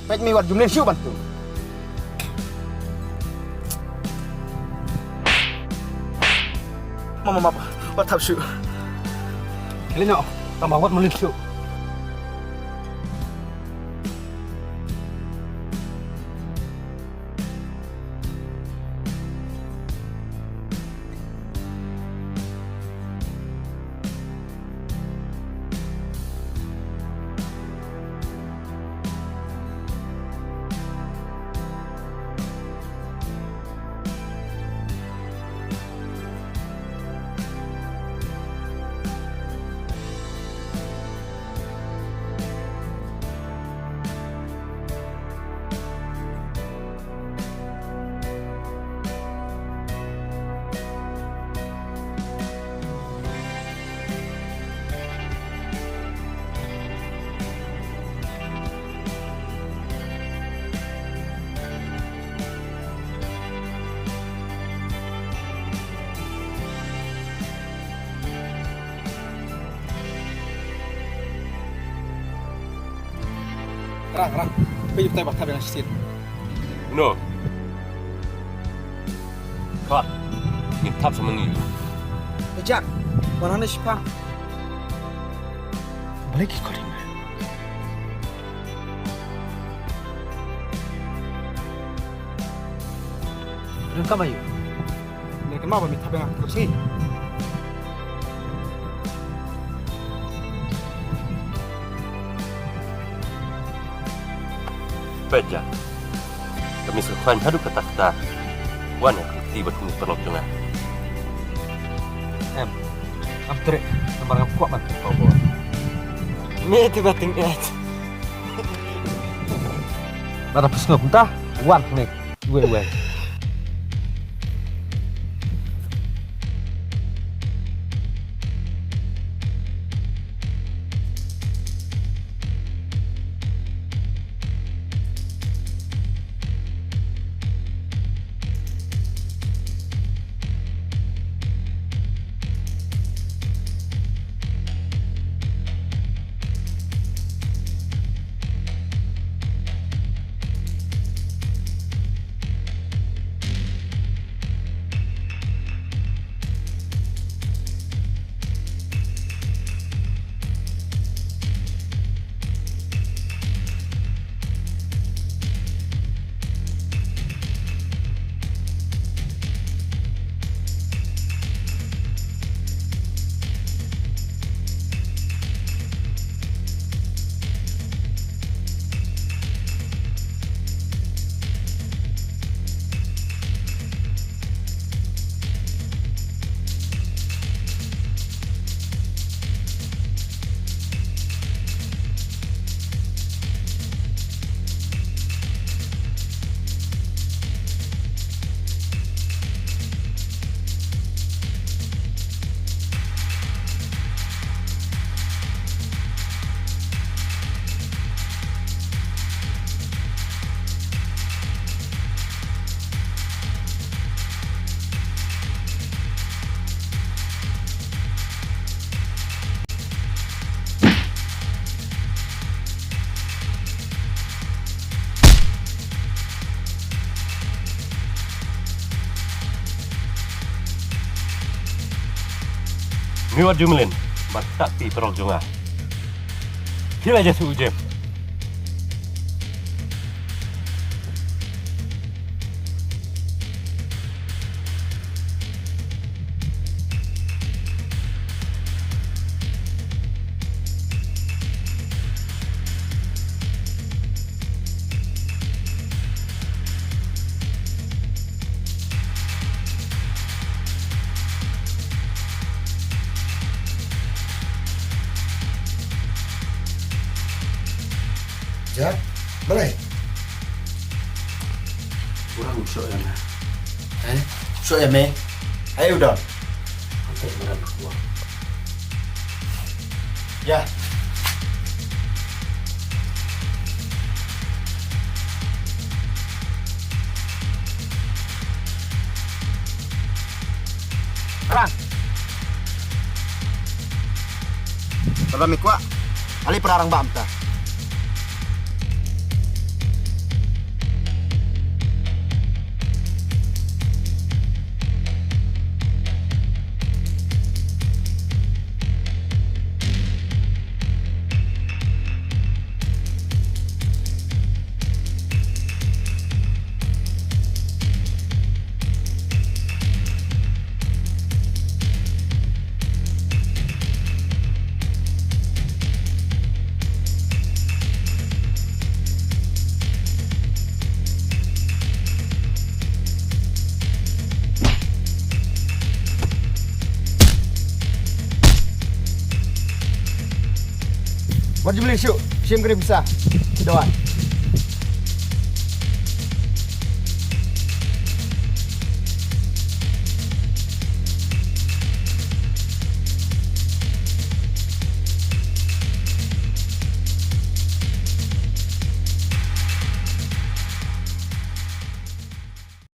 Pet mi wat jumlin syuk bantu. Mama apa? Wat hab syuk. Kalian tambah wat mulin syuk. Rang, pergi kita bakal dengan sisin. No. Kak, ingin tap sama ni. Ejak, mana ni siapa? Balik ikut ini. Mereka bayu. Mereka mau minta dengan terus ni. Peja. Kami seruan hadu kata-kata. Wan yang tiba kini perlu jangan. Abdre, nomor yang kuat bantu kau bawa. Me tiba tinggal. Nada pesno punta, wan nih, gue. Miwat jumlin, batak pi perol junga. Kila aja sujem. Ya, boleh. Kurang usuk ya, mah. Usuk ya, Mei. Ayo udah. Oke, berat gua. Ya. Rang. Kalau mikwa, ali perarang bamta. Baju beli syuk. Syim kena pisah. Kita wan.